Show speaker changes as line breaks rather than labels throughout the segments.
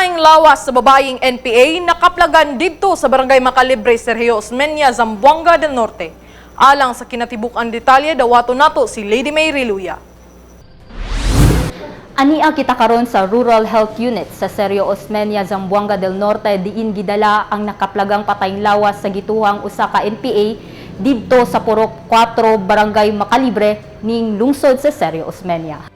Patayng lawas sa babayeng NPA nakaplagan dito sa Barangay Macalibre, Sergio Osmeña, Zamboanga del Norte. Alang sa kinatibuk-an detalye, dawato nato si Lady May Riluya.
Ania kita karon sa Rural Health Unit sa Sergio Osmeña, Zamboanga del Norte diin gidala ang nakaplagang patayng lawas sa gituhang usa ka NPA didto sa Purok 4 Barangay Macalibre ning lungsod sa Sergio Osmeña.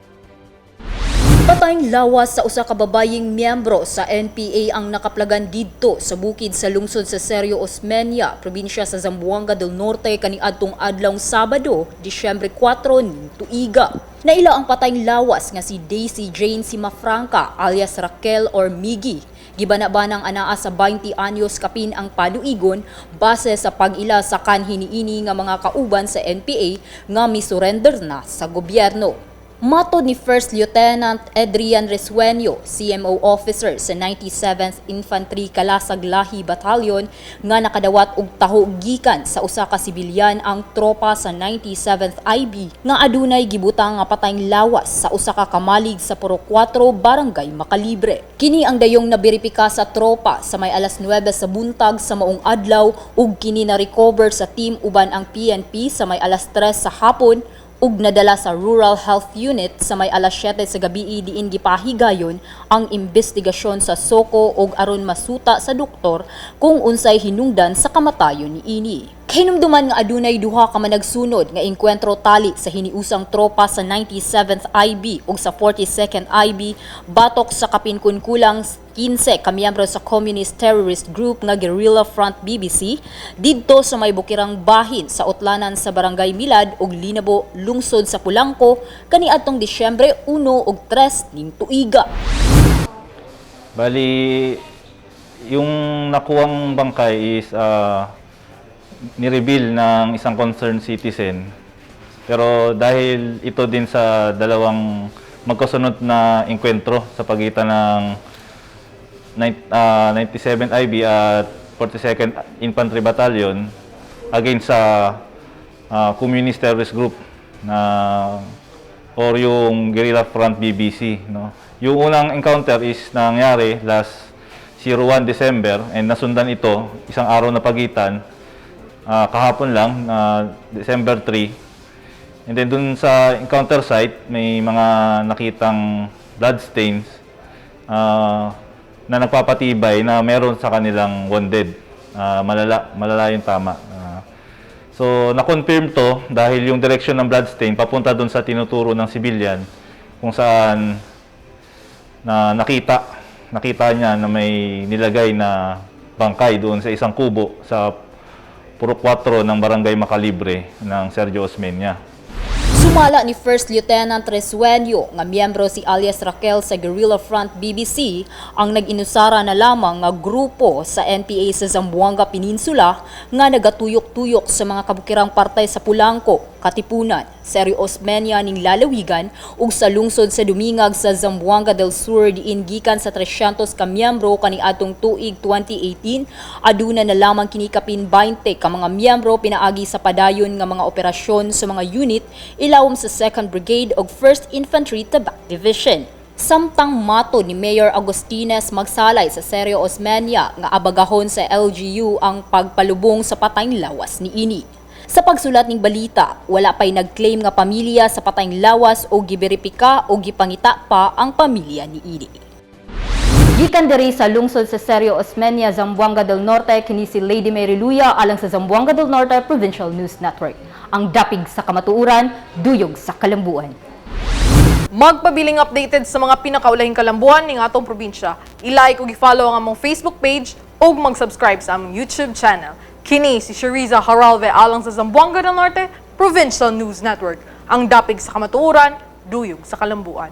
Patayng lawas sa usa ka babayeng miyembro sa NPA ang nakaplagan didto sa bukid sa lungsod sa Sergio Osmeña, probinsya sa Zamboanga del Norte kaniadtong adlawng Sabado, Disyembre 4 ning tuiga. Naila ang patayng lawas nga si Daisy Jane Simafranca alias Raquel or Miggy. Gibana-banang anaa sa 20 anyos kapin ang paluigon base sa pag-ila sa kanhi niini nga mga kauban sa NPA nga misurrender na sa gobyerno. Matod ni First Lieutenant Adrian Resueño, CMO officer sa 97th Infantry Kalasag Lahi Battalion nga nakadawat og taho gikan sa usa ka sibilyan ang tropa sa 97th IB nga adunay gibutang nga patayng lawas sa usa ka kamalig sa Purok 4 Barangay Macalibre. Kini ang dayong naberipika sa tropa sa may alas 9 sa buntag sa maong adlaw ug kini na recover sa team uban ang PNP sa may alas 3 sa hapon ug nadala sa Rural Health Unit sa may alas 7 sa gabii diin gipahigayon ang investigasyon sa soko ug aron masuta sa doktor kung unsay hinungdan sa kamatayon niini. Hinumduman nga adunay duha ka managsunod nga engkwentro tali sa hiniusang tropa sa 97th IB ug sa 42nd IB batok sa kapinkunkulang 15 ka miyembro sa Communist Terrorist Group nga Guerrilla Front BBC didto sa may bukirang bahin sa utlanan sa Barangay Milad ug Linabo, lungsod sa Pulangco kaniadtong Disyembre 1 ug 3 ning tuiga.
Bali, yung nakuwang bangkay is ni-reveal ng isang concerned citizen. Pero dahil ito din sa dalawang magkasunod na engkwentro sa pagitan ng 97 IB at 42nd Infantry Battalion against sa Communist Terrorist Group or yung Guerrilla Front BBC. No? Yung unang encounter is nangyari last 01 December and nasundan ito isang araw na pagitan kahapon lang, December 3. And then dun sa encounter site, may mga nakitang bloodstains na nagpapatibay na meron sa kanilang wounded. Malala yung tama. So, na-confirm to dahil yung direction ng bloodstain papunta dun sa tinuturo ng civilian kung saan nakita niya na may nilagay na bangkay doon sa isang kubo sa Purok 4 ng Barangay Macalibre ng Sergio Osmeña.
Sumala ni First Lieutenant Resueño nga miyembro si alias Raquel sa Guerrilla Front BBC ang nag-inusara na lamang nga grupo sa NPA sa Zamboanga Peninsula nga nagatuyok-tuyok sa mga kabukirang partay sa Pulangco, Katipunan, Sergio Osmeña ning lalawigan ug sa lungsod sa Dumingag sa Zamboanga del Sur diin gikan sa 300 ka miyembro kaniadtong tuig 2018 aduna na lamang kini kapin 20 ka mga miyembro pinaagi sa padayon nga mga operasyon sa mga unit ilawom sa 2nd Brigade ug 1st Infantry Tabac Division. Samtang mato ni Mayor Agustines magsalay sa Sergio Osmeña nga abagahon sa LGU ang pagpalubong sa patayng lawas niini. Sa pagsulat ning balita, wala pa'y nag-claim nga pamilya sa patayng lawas o giberipika o gipangita pa ang pamilya ni Idi. Gikan diri sa lungsod sa Sergio Osmeña, Zamboanga del Norte, kini si Lady May Riluya alang sa Zamboanga del Norte Provincial News Network. Ang dapig sa kamatuuran, duyog sa kalambuan.
Magpabiling updated sa mga pinakaulahing kalambuan ng atong probinsya. I-like ug i-follow ang among Facebook page ug mag-subscribe sa among YouTube channel. Kini si Shariza Haralve alang sa Zamboanga del Norte Provincial News Network. Ang dapig sa kamatuuran, duyog sa kalambuan.